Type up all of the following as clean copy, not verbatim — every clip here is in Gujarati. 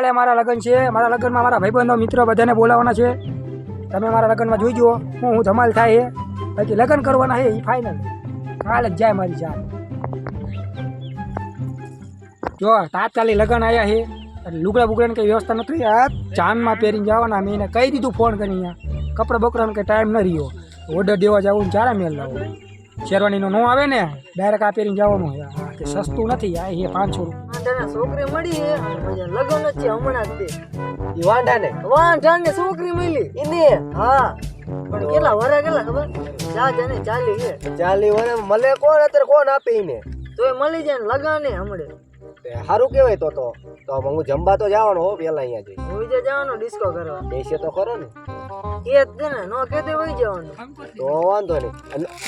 કાલે મારા લગ્ન છે. મારા લગ્નમાં મારા ભાઈબંધો મિત્રો બધાને બોલાવવાના છે. તમે મારા લગ્નમાં જોઈ જુઓ હું ધમાલ થાય છે. બાકી લગ્ન કરવાના છે એ ફાઇનલ. કાલે જ જાય મારી જાન. જો તાત્કાલિક લગ્ન આવ્યા છે એટલે લુગડા બુગડાની કંઈ વ્યવસ્થા નથી. આ જાનમાં પહેરીને જવાના. મેં એને કહી દીધું ફોન કરીને. કપડા બકડાનો કંઈ ટાઈમ ન રહ્યો. ઓર્ડર દેવા જવું ને ચારા મેલ લાવો. શેરવાનીનો નો આવે ને ડાયરેક્ટ આ પહેરીને જવાનું. કે સસ્તું નથી આ એ 500 રૂપિયા છોકરી મળી લગ્ન જ છે હમણાં જ ઈ વાંઢા ને છોકરી મળી એને. હા પણ કેટલા વરા કેટલા ખબર જાને 40 છે. 40 વરે મળે કોણ અત્યારે કોણ આપે ઈને તોય મળી જાય ને લગાને હમણે સારું કેવાય. તો હું જમવા તો જવાનો હો પેલા અહીંયા જઈ હું જે જવાનો ડિસ્કો કરવા બેસે તો ખરો ને એ જ ને નો કે તે વઈ જવાનું તો વાંધો નહીં.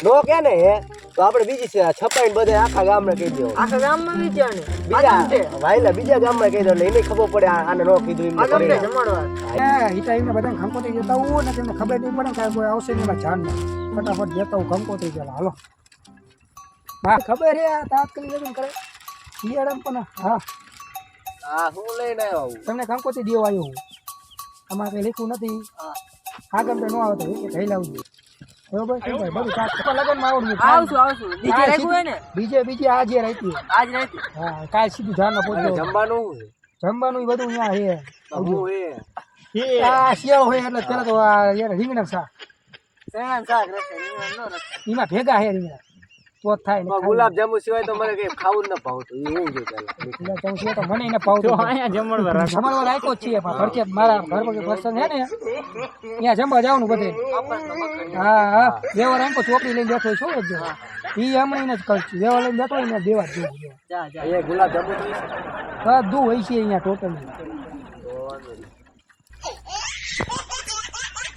નો કે ને હે તો આપણે બીજી છે છપાઈને બધે આખા ગામને કહી દેવું. આખા ગામમાં વિચાર ને બીજા વાયલા બીજા ગામમાં કહી દો એટલે એને ખબર પડે આને નો કીધું એમને આગળ જમાડવા હિતા એમને બધાને ખંકોત્રી જતા હું ને તેમને ખબર નહીં પડે કે કોઈ આવશે નહીં જાનમાં. ફટાફટ જતા હું ખંકોત્રી ચાલો હાલો. હા ખબર હે તાત્કાલિક લગ્ન કરે શિયાળામાં પણ. હા હું લઈને આવ્યો તમને કંકોત્રી દેવા આવ્યો હું. અમારે કંઈ લીખું નથી. આગળ તો ન આવે તો કહી લાવજો બરોબર. શું ભાઈ બધું લગ્નમાં આવડવું. બીજે આજે રાખ્યું. હા કાલ સીધું જાનમાં પહોંચ્યો. જમવાનું બધું અહીંયા હે. આ શિયાળો હોય એટલે પેલા તો રીંગણા શાક એમાં ભેગા હે રીંગણા તો થાય ને. ગુલાબ જાંબુ સિવાય તો મને કઈ ખાવું ન ભાવતું. એ હું જો ગુલાબ જાંબુ સિવાય તો મને એને ભાવતું. અહીંયા જમણવાર રાખ્યો જ છે. ભરકે મારા ઘર પર પર્સન છે ને ત્યાં જમવા જવાનું બધે. હા દેવા રાખ્યો ચોપડી લઈને બેઠો શું જ એ હમણાં જ કરશું. દેવા લઈને બેઠો ને દેવા જ જોવું. ગુલાબ જાંબુ બધું હોય છે અહીંયા ટોટલ.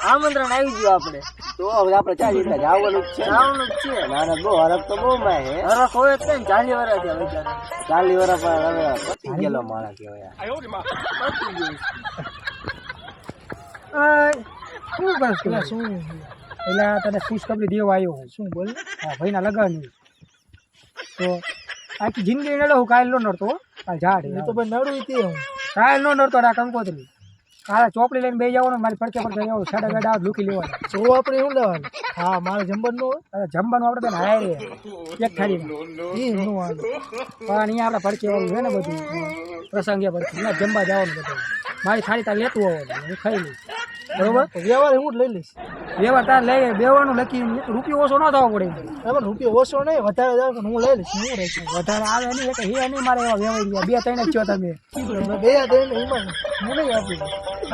આમંત્રણ આવી ગયું આપણે તો હવે આપણે ચાલી રીતે જવાનું જ છે. નાના બહુ હરખ તો બહુ માં હે. હરખ હોય જ ને 40 વર્ષ થયા વિચાર. 40 વર્ષ પણ હવે પતી ગયેલો માણસ કહેવાય. શું એટલે તને ખુશખબરી દેવા આવ્યો હું. શું બોલ? હા ભાઈના લગન તો આખી જિંદગી નડો હું. કાલ નો નડતો કાલ ઝાડ તો ભાઈ નડું તે હું કાલ નો નડતો આ કંકોત્રી. કાલે ચોપડી લઈને બે જવાનું મારી પડકે પડકે જવાનું. સાડા ગાડા લૂકી લેવાનું. જો આપણે શું લેવાનું? હા મારે જમવાનું. જમવાનું આપણે તો હાય એક થાળી પણ અહીંયા આપણે પડકે વાળું છે ને બધું પ્રસંગે પડકે અહીંયા જમવા જવાનું બધું. મારી થાળી તાર લેતું આવવાનું હું ખાઈ લઈશ બરોબર. વ્યવહાર હું જ લઈ લઈશ. વ્યવહાર તાર લઈ બેવાનું લખી રૂપિયો ઓછો ન થવો પડે. બરાબર રૂપિયો ઓછો નહીં વધારે જાવ હું લઈ લઈશ. હું રહીશ વધારે આવે નહીં એટલે હે નહીં મારે એવા વ્યવહાર 2-3 જ છો તમે. 2-3 એમાં હું નહીં આપી.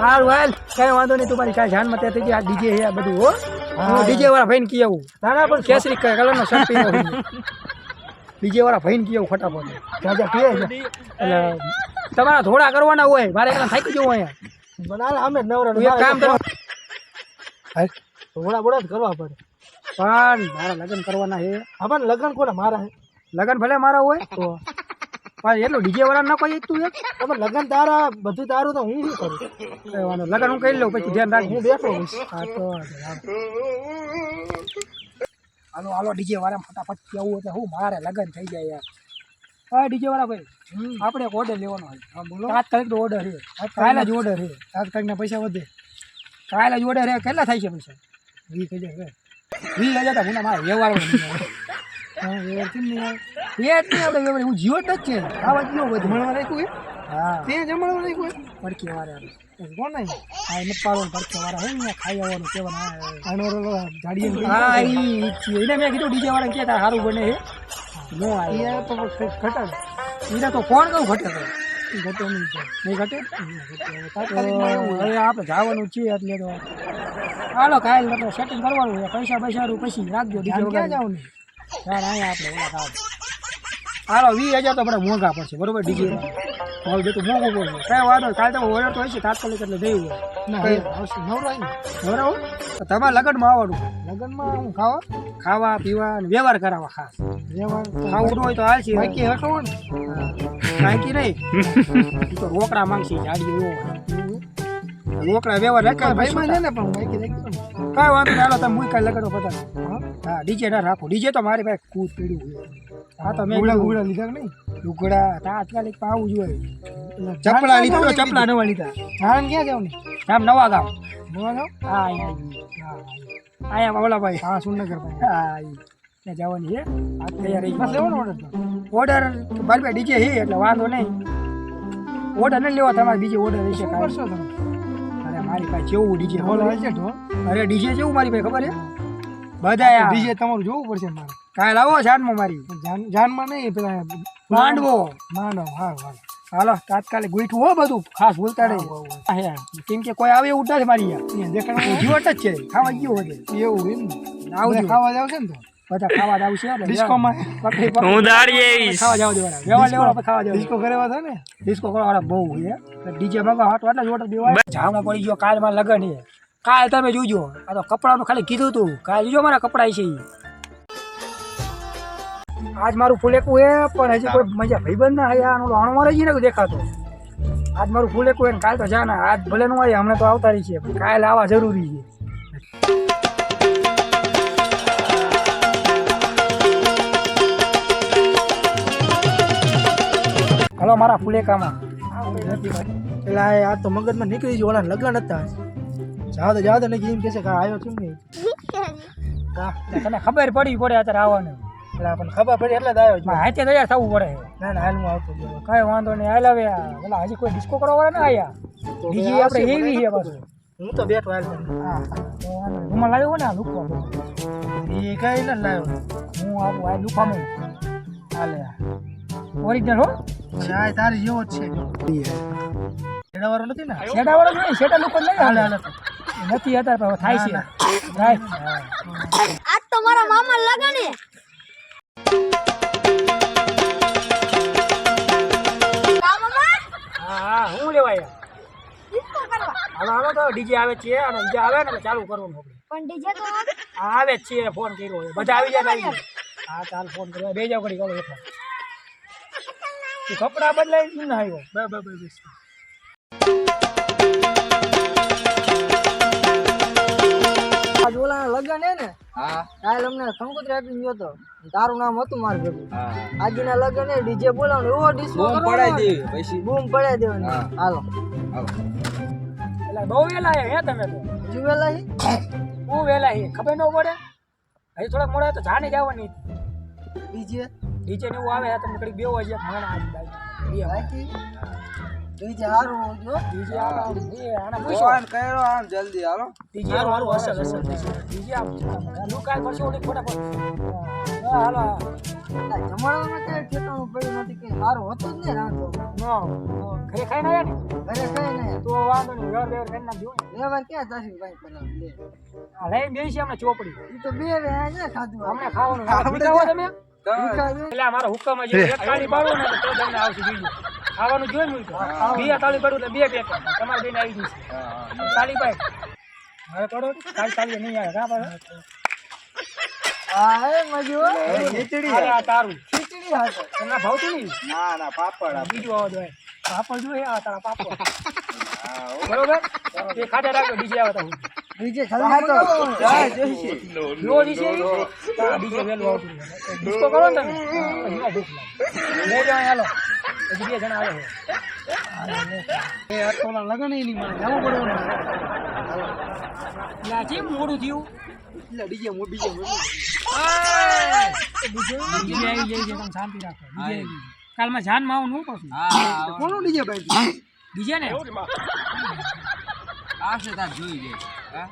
હાલ વાલ કઈ વાંધો નહીં. તમારી કાંઈ ધ્યાનમાં ત્યાં થઈ ગયા. ડીજે હે બધું હો. હું ડીજે વાળા ભાઈને કી આવું. નાના પણ કેસરી કલરનો શર્ટ પહેર્યો. ડીજે વાળા ભાઈને કી આવું ફટાફટ. જાજા કે એટલે તમારા થોડા કરવાના હોય. મારે એકલા થાકી જવું અહીંયા બનાવે. અમે નવરા એક કામ કરો થોડા બોડા જ કરવા પડે. પણ મારા લગ્ન કરવાના છે. હા લગ્ન કોને મારા છે? લગ્ન ભલે મારા હોય તો પણ એટલું ડીજે વાળા ના કોઈ તું એક તમે લગ્ન તારા બધું તારું તો હું શું કરું? લગ્ન હું કરી લઉં પછી ધ્યાન રાખ. હું બેઠો હોઈશ. હા તો હાલો હાલો ડીજે વાળા ફટાફટ કેવું એટલે હું મારે લગ્ન થઈ જાય યાર. હા ડીજે વાળા ભાઈ આપણે એક ઓર્ડર લેવાનો હોય. હા બોલો. તાત્કાલિક ઓર્ડર છે. કાલે જ ઓર્ડર છે. તાત્કાલિકના પૈસા વધે. કાલે જ ઓર્ડર છે. કેટલા થાય છે પૈસા? 20,000 20,000 તો મને મારે વ્યવહાર હા વ્યવહાર કેમ નહીં આવે? એ જ નહીં આપણે વ્યવહાર હું જીવો જ છે. આવા જ બધું જમણવા રાખ્યું હા તે જમણવા રાખ્યું પડકે વાળા કોણ નહીં. હા એ પાડો પડકે વાળા હોય ને ખાઈ આવવાનું કેવાનું જાડીએ. હા એને મેં કીધું ડીજે વાળા કે તાર સારું બને છે નો આવી તો ઘટે. એને તો ફોન કહું ઘટે તો ઘટે નહીં ઘટે. હવે આપણે જવાનું છે એટલે તો હાલો કાલ આપણે સેટિંગ કરવાનું છે. પૈસા પછી રાખજો. ડીજે ક્યાં જવાનું યાર અહીંયા આપણે ઓલા કામ. હાલો 20,000 તો આપણે મોંઘા પડશે બરોબર. ડીજે ભાવ જેટલું મોંઘું પડશે કઈ વાંધો. કાલે તમે ઓર્ડર તો હશે તાત્કાલિક એટલે જઈ નવરાવું તો તમારે લગ્નમાં આવવાનું. લગ્નમાં હું ખાવા પીવા અને વ્યવહાર કરાવવા ખાસ. વ્યવહાર ખાવું હોય તો હાલ છે. બાકી હટો ને બાકી નહીં તો રોકડા માંગશે જાડી રોકડા વ્યવહાર રાખ્યા ભાઈ ને પણ બાકી રાખ્યો કાંઈ વાંધો નહીં, હાલો તમે મુઈ કાંઈ લગાડો બધા. હા ડીજે ના રાખો, ડીજે તો મારી પાસે કૂદ પીડ્યું હોય. હા તો મેં ગુગડા લીધા કે નહીં? લુગડા તાત્કાલિક આવું જોઈએ. ચપલા લીધા, ચપલા નવા લીધા. જાણ ક્યાં જાવ ને? જામ નવા ગામ. નવા ગામ? હા અહીંયા ઓલા ભાઈ. હા સુરનગર ભાઈ. હા ત્યાં જવાની છે. આ તૈયારી બસ લેવાનો ઓર્ડર મારી પાસે ડીજે છે એટલે વાંધો નહીં. ઓર્ડર નહીં લેવા તમારે બીજે ઓર્ડર હશે. શું કરશો તમે? અરે મારી પાસે જેવું ડીજે અરે ડીજે જેવું મારી પાસે ખબર છે બધા ડીજે તમારું જોવું પડશે મારે. કાંઈ લાવો જાનમાં મારી જાનમાં નહીં પેલા માંડવો હા હાલો તાત્કાલિક ગોઠવું હો બધું ખાસ બોલતા નહીં. કેમ કે કોઈ આવે એવું નથી મારી જીવટ જ છે. ખાવા ગયો હોય એવું એમ આવજો ખાવા જાવ છે ને તો બધા ખાવા જાવ છે ડિસ્કોમાં ખાવા જાવ દેવાના વ્યવહાર લેવાનો ખાવા જાવ. ડિસ્કો કરવા થાય ને ડિસ્કો કરવાવાળા બહુ છે. ડીજે મંગા હાટ વાટલા જ ઓર્ડર દેવાય. જામો પડી ગયો કાલમાં લગન છે. કાલ તમે જોજો. આ તો કપડાનું ખાલી કીધું હતું. કાલ જોજો મારા કપડા છે. આજ મારું ફૂલેકું એ પણ હજી કોઈ મજા ભાઈબંધ ના આવ્યા આનો અણો મારે જ ને દેખાતો. આજ મારું ફૂલેકું એ કાલ તો જાના. આજ ભલે નું આવે હમણાં તો આવતા રહી છે પણ કાલ આવવા જરૂરી છે. હલો મારા ફૂલેકામાં પેલા આ તો મગજમાં નીકળી ગયો. ઓલા લગ્ન હતા જાવ તો નહીં એમ કહેશે કે આવ્યો છું ને તને ખબર પડી પડે અત્યારે આવવાનું. પણ ખબર પડી એટલે જ આવ્યો. હાથે તૈયાર થવું પડે. ના ના હાલ હું આવતો કાંઈ વાંધો નહીં. હાલ હવે ઓલા હજી કોઈ ડિસ્કો કરવા વાળા ના આવ્યા. બીજી આપણે એવી છે પાછું. હું તો બેઠો હાલ. હા રૂમાલ લાવ્યો ને લુકવા એ કઈ નથી લાવ્યો. હું આપું આ લુકવામાં હાલે ઓરિજિનલ હો. તારી જેવો જ છે. શેડાવાળો નથી ને? શેડાવાળો નહીં, શેડા લુક જ નહીં. હાલે નથી અત્યારે થાય છે. આજ તો મારા મામા લગન હે. હા હું લેવાય હાલો તો ડીજે આવે છે અને ડીજે આવે ને ચાલુ કરવાનું. પણ ડીજે તો આવે જ છે. ફોન કર્યો બધા આવી જાય. હા ચાલ ફોન કર્યો. બે જાવ કરી કરો તું કપડા બદલાઈ ના આવ્યો. બસ આજ ઓલા લગન હે ને? હા કાલ અમને કંકોત્રી આપી ગયો તો. તારું નામ હતું મારું ભેગું. આજના લગન હે ડીજે બોલાવવાનું. એવો ડિસ્કો પડાઈ દેવી પછી બૂમ પડાઈ દેવાની. હાલો એટલે બહુ વેલા હે તમે તો. હજુ વેલા હે? બહુ વેલા હે. ખબર ન પડે હજી થોડાક મોડા તો જાને જવાની ડીજે ને એવું આવે તમને કડીક બેવો છે મને આજ બાકી ડીજે હારું જો ડીજે આના પૂછો ફોન કર્યો આમ જલ્દી હાલો. ડીજે હારું અસલ ડીજે આપ લુકાય કરશો ઓલી ફટાફટ. હાલો જમાડવામાં કઈ ઠેકાણું પડ્યું નથી કે હારું હતું જ ને રાંધો નો ઘરે ખાઈ ના ને ઘરે ખાઈ ને તો વાંધો નહીં. વ્યવહાર કરી નાખજો. વ્યવહાર ક્યાં તાસી ભાઈ પેલા લઈ બેસી અમને ચોપડી એ તો બે ને ખાધું અમને ખાવાનું તમે એટલે મારો હુકમ જ એક તાળી પાડો ને તો તમને આવશે બીજું ખાવાનું જોઈ મૂક્યું. બે તાળી પાડું એટલે બે પેક તમારે બેન આવી જશે. તાળી પાડ હવે પડો તાળી નહીં આવે કા પાડો. હા હે મજો ખીચડી આ તારું ખીચડી હા એના ભાવતું નહીં. ના ના પાપડ બીજું આવો જોઈએ પાપડ જોઈએ. આ તારા પાપડ બરોબર એ ખાધા રાખો. બીજે આવતા હું બીજે ખાધા તો જાય જોઈશે નો દીશે તા બીજે વેલું આવતું ડિસ્કો કરો ને તમે પછી ભૂખ લાગે. લે જાવ હાલો પછી બે જણા આવે છે. એ અટોલા લગન એની માં જવું પડે. ના કેમ મોડું થયું? એટલે ડીજે આવી જાય છે. તમે શાંતિ રાખો. ડીજે કાલમાં જાનમાં આવું નું પાછું. હા કોનું ડીજે ભાઈ? ડીજે ને આવશે તાર જોઈ લે. હા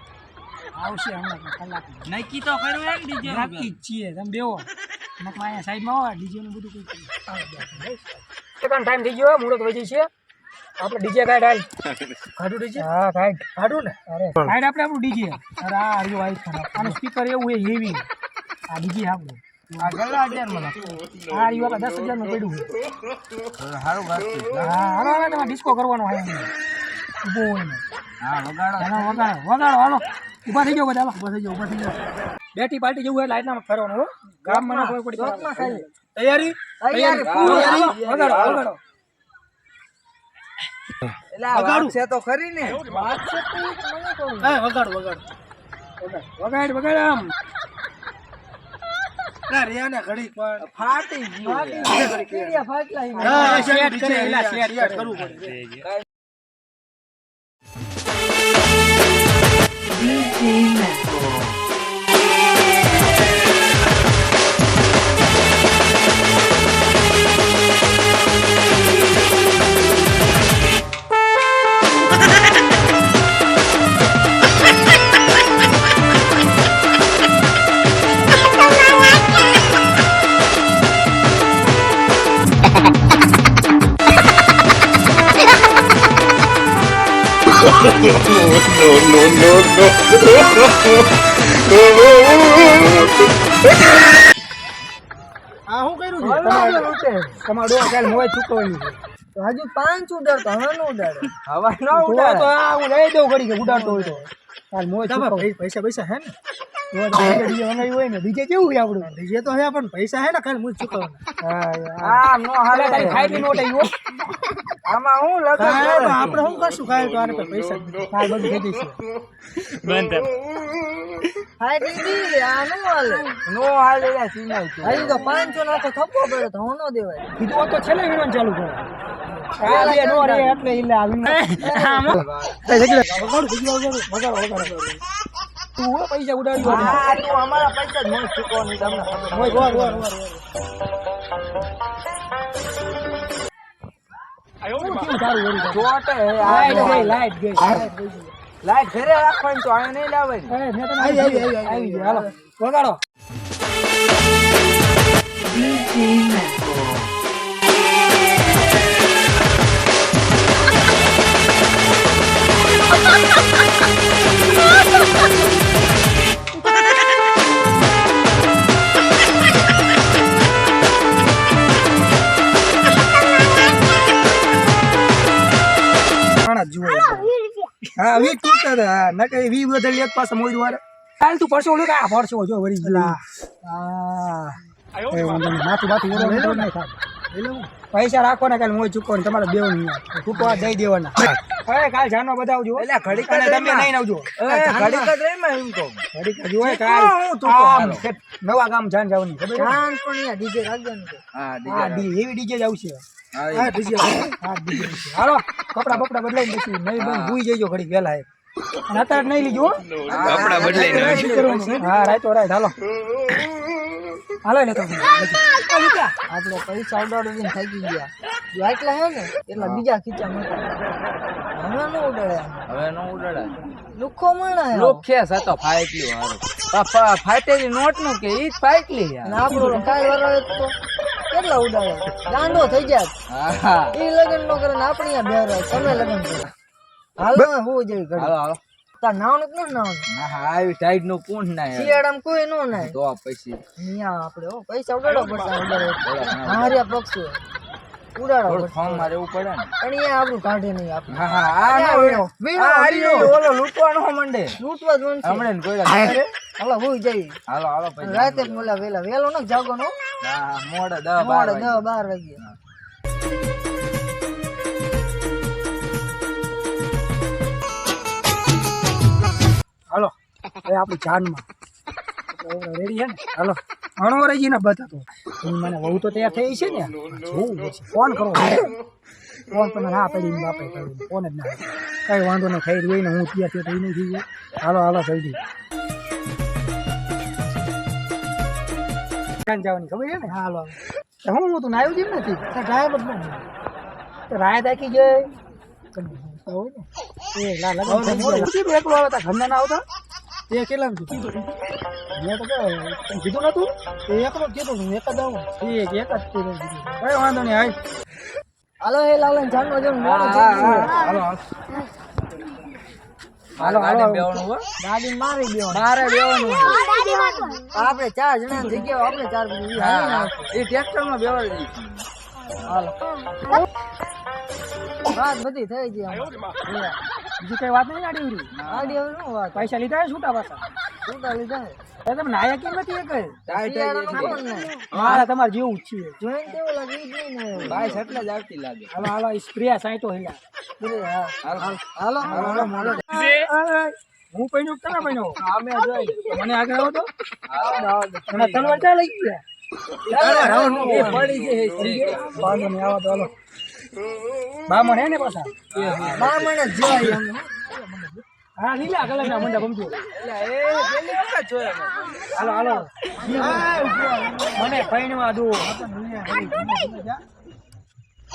આવશે હમણાં કલાક નક્કી તો કર્યું એમ ડીજે નક્કી જ છીએ. તમે બેવો નકમાં અહીંયા સાઈડમાં આવો ડીજે નું બધું કંઈક ટાઈમ થઈ ગયો. મુહૂર્ત વધી છે. આપણે ડીજે ગાઈડ હાલ કાઢું ડીજે. હા ગાઈડ કાઢું ને. અરે ગાઈડ આપણે આપણું ડીજે. અરે આ હરિયો આઈ આનું સ્પીકર એવું એ હેવી. આ ડીજે આપણું આ ગલ્લા 11 મને આ રહ્યું આપણે 10,000 નું પડ્યું છે. સારું વાત. હા હાલો હવે તમારે ડિસ્કો કરવાનો હોય ઊભો હોય ને. હા વગાડો વગાડો હાલો. ઊભા થઈ જાઓ બધા. ઊભા થઈ જાઓ. બેટી પાર્ટી જેવું એટલે લાઈટમાં ફરવાનું હો. ગામમાં ના કોઈ પડી. તૈયારી વગાડો. એટલે વાત છે તો ખરી ને. વાત છે તો મને કહું. હા વગાડો. વગાડ વગાડ આમ ફાટી ગયું કેડિયા ફાટલા ઈ. શેર કરે એલા શેર કરવું પડે આ હું કર્યું છે હલો લૂટે. તમારો ડોહા કાલ મોય ચૂકવવાની છે તો હજુ 5 ઉડાડતો હવે ન ઉડાડે. હવા ન તો ઉડાડે આ હું લઈ દઉં ઘડી કે ઉડાડતો હોય તો કાલ મોય ચૂકવ પૈસા પૈસા હે ને ડીજે વગાડ્યું હોય ને ડીજે કેવું છે આપણું ડીજે તો હે પણ પૈસા હે ને કાલ મોય ચૂકવવાના આ નો હાલે તારી ખાઈ નોટ આવ્યો આમાં હું લગન આપણે શું કરશું કાલ તો આને પર પૈસા કાલ બધું થઈ જશે ફાટી દી આ ન હાલે. નો હાલે રે સિનાઈ તું હજી તો 500 નાખો થપ્પો પડ્યો તો હું ન દેવાય. કીધું હોત તો છેલ્લે વિનોન ચાલુ કરો આ બે નો રે એટલે ઈલે આવીને તું હો પૈસા ઉડાડ્યો આ તું અમારા પૈસા જ મને ચૂકવવાની તમને ખબર મોય ગોર ગોર ગોર ચોટે લાઈટ ગઈ લાઈટ ઘરે રાખવાની તો આને નહીં લાવે આવી ગઈ હાલો વગાડો હા વી તૂટતા હતા ના કઈ વી બદલ એક પાસે મોઈ દ્વારા કાલ તું પરસો ઓલું આ પરસો જો વળી ગયો એ વાંધો નહીં માથું બાથું ઓરો નહીં નહીં થાય પૈસા રાખો ને કાલ મોઈ ચૂકો ને તમારે દેવું નહીં ચૂકવા દઈ દેવાના હવે કાલ જાનો બતાવજો એટલે ઘડીક અને તમે નહીં આવજો ઘડીક જ રહીમાં એમ કહું ઘડીક જો કાલ આમ નવા ગામ જાન જવાની ખબર જાન પણ અહીંયા ડીજે રાખવાનું છે. હા હા ડી એવી ડીજે જ આવશે હા હા ડીજે હા ડીજે આવશે હાલો કપડા બપડા બદલાઈને પછી નહીં બંધ ભૂઈ જઈજો ઘડી વહેલા અને અત્યારે નહીં લીજો કપડા બદલાઈને હા રાઈતો રાઈટ હાલો હાલો લેતો આપણે પૈસા ઉડાડીને થાકી ગયા. જો આટલા હે ને એટલા બીજા ખીચા મળતા. હવે ન ઉડાડે. હવે નો ઉડાડે લુખો મળે લોખે સતો ફાઈટલી હારું પાપા ફાઈટેલી નોટ નું કે ઈ જ ફાઈટલી અને યાર આપણો કાલ વાળો તો કેટલા ઉડાડે ગાંડો થઈ જાય. હા એ લગન નો કરે ને આપણે અહીંયા બેર તમે લગન કરો. હાલો હું જઈ ઘડી. હાલો હાલો તાર નાવાનું કે ન નાવાનું? ના હા આવી ટાઈડ નું પૂંછ ના યાર શિયાળામાં કોઈ નો નાય. તો પછી અહીંયા આપણે હો પૈસા ઉડાડો પડશે ઉડાડો. હાર્યા પક્ષી ઉડાડો થોડું પડશે. ફોર્મ માં રહેવું પડે ને પણ અહીંયા આપણું કાઢે નહીં આપણે. હા હા આ ના વીણો, વીણો, આ હારી વીણો. ગયો, ઓલો લૂંટવાનો મંડે લૂંટવા જ મન છે. હમણાં કોઈ હાલો હું જઈ હાલો હાલો પછી રાતે મોલા વેલા વેલો ન જાગો નો હા મોડે 10 12 મોડે 10 12 વાગે. હાલો એ આપણી જાનમાં રેડી છે ને હાલો ઘણો રહી ને બતાતો મને વહુ તો તૈયાર થઈ છે ને જોવું છે ફોન કરો ફોન તમે ના પડી બાપે કરી ફોન જ ના કઈ વાંધો નહીં થઈ રહ્યું ને હું તૈયાર થયો તો એ નહીં થઈ ગયો હાલો હાલો જલ્દી જવાની ખબર છે ને હાલો હું તું નાયું જેમ નથી ડ્રાઈવર જ રાય દાખી ગઈ હોય ને એ લા લગન એકલો આવે તા ઘરના ના આવતા એ કેટલા કીધું મેં તો કીધું નતું એ એકલો કીધું હું એક જ આવું ઠીક એક જ કીધું કઈ વાંધો નહીં હાલ હાલો હે લાલન જાનનો જો મોડો હા થઈ ગયો. હાલો હાલો હાલો હાલો બેવાનું હો ગાડી મારી દેવાનું. મારે બેવાનું આપણે 4 જણા જગ્યાએ આપણે 4 બધી હાલી નાખો. એ ટ્રેક્ટર માં બેવાડી દીધી હાલો વાત બધી થઈ ગઈ આમાં. બીજી કઈ વાત નહીં આડી ઉડી આડી હવે શું વાત પૈસા લીધા છે છૂટા પાછા છૂટા લીધા હે. એ તમે નાયા કેમ નથી એ કઈ ટાઈટ શિયાળામાં આપણને મારા તમારે જેવું જ છે જોઈને કેવું લાગે ઈ જ નહીં ને. બાઈસ એટલે જ આવતી લાગે હાલો હાલો સ્પ્રે સાઈટો હિલા બોલે, હા. હાલો હાલો હાલો મોડો. હું પૈણો કે તમે પૈણો અમે જોઈ મને આગળ આવો તો આવો મને તલવાર ચા લઈ ગયા એ પડી છે વાંધો નહીં આવો તો હાલો બામણ હે ને પાછા મામણ જ જોઈ અમે હા લીલા કલરના મંડા ગમતું એટલે એ પેલી વખત જોયા હાલો હાલો મને પૈણવા દો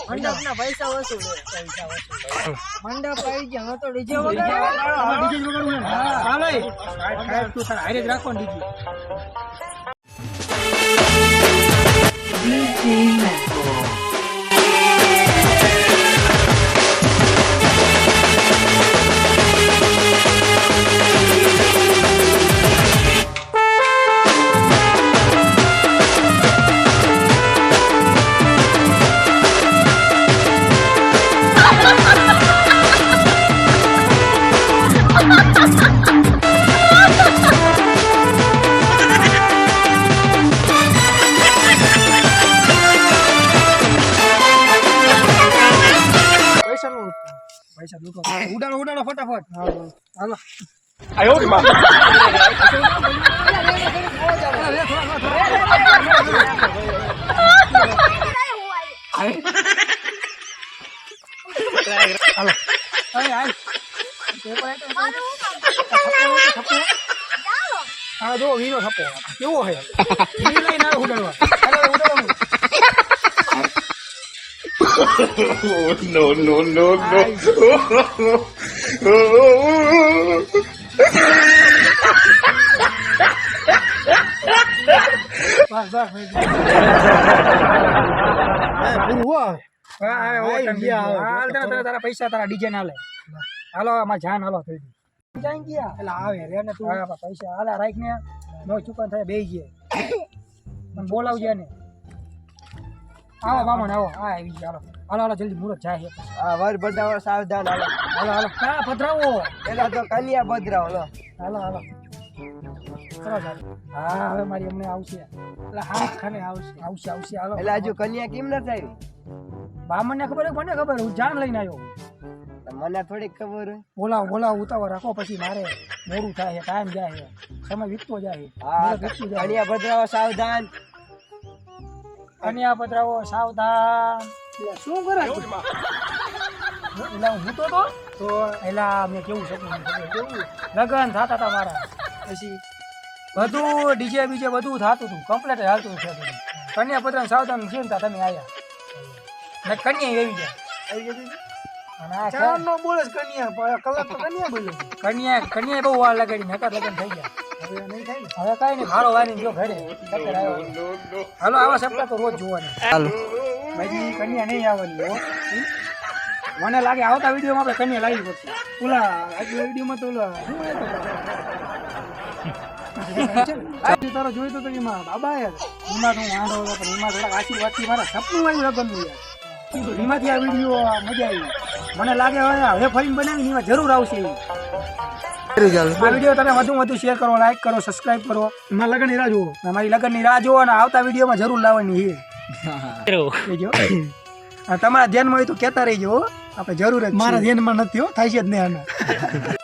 મંડપના પૈસા વસૂલ મંડપ આવી ગયા હવે તો ડીજે વગાડો હાલો તું તારા હારે જ રાખો ને દીદી પૈસા લૂંટો ઉડાડો ઉડાડો ફટાફટ હાલો હા જો વીરો થપ્પો કેવો હે ઈ લઈને આવો ઉડાડવા ઉડાડો no. બસ તારા પૈસા તારા ડીજે ના લે હાલો આમાં જાન હાલો થઈ ગઈ ગયા એટલે આવે રે ને તું પૈસા હાલા રાખ ને નો ચૂકન થાય બે ગયા મને બોલાવજે ને આવો મામણ આવો આ આવી ગયા હાલો હાલો જલ્દી મુરત જાય હા વર બધાવો સાવધાન હાલો હાલો હાલો હા પધરાવો પેલા તો કન્યા બદરાવો લો હાલો હાલો હા હવે મારી અમને આવશે એટલે હા ખાને આવશે હાલો એટલે હજુ કન્યા કેમ ન થાય બામણ ને ખબર મને ખબર હું જાન લઈને આવ્યો મને થોડીક ખબર બોલાવો ઉતાવળ રાખો પછી મારે મોડું થાય ટાઈમ જાય સમય વીતતો જાય હા કન્યા બદરાવો સાવધાન કન્યા પધરાવો સાવધાન શું કરે એટલે હું તો એલા મેં કેવું શકું લગન થતા હતા મારા પછી બધું ડીજે બીજે બધું થતું હતું કમ્પ્લેટ હાલતું છે કન્યા પધરાને સાવધાન જીવતા તમે આવ્યા ને કન્યા એવી જાય ચારનો બોલે કન્યા કલાક તો કન્યા બોલે કન્યા બહુ વાર લગાડી નકર લગન થઈ ગયા હવે નહીં થાય હવે કઈ નહીં ભાડો વાળી જો ઘરે હાલો આવા સપ્તાહ તો રોજ જોવાના હાલો ભાઈ કન્યા નહીં આવવાની હો મને લાગે આવતા વિડીયોમાં આપણે કન્યા લાવી પડશે ઓલા આજના વિડીયોમાં તો ઓલા તારો જોઈતો તો એમાં બાબા યાર એમાં હું વાંધો હતો પણ એમાં થોડાક આશીર્વાદથી મારા સપનું આવ્યું લગનનું યાર એમાંથી આ વિડીયો મજા આવી મને લાગે હવે ફરીને બનાવીને એમાં જરૂર આવશે આ વિડીયો તમે વધુ શેર કરો લાઈક કરો સબસ્ક્રાઇબ કરો મારા લગ્નની રાહ જુઓ મારી લગ્નની રાહ જુઓ અને આવતા વિડીયોમાં જરૂર લાવવાની છે તમારા ધ્યાનમાં હોય તો કહેતા રહીજો આપણે જરૂર જ મારા ધ્યાનમાં નથી થાય છે જ નહીં આના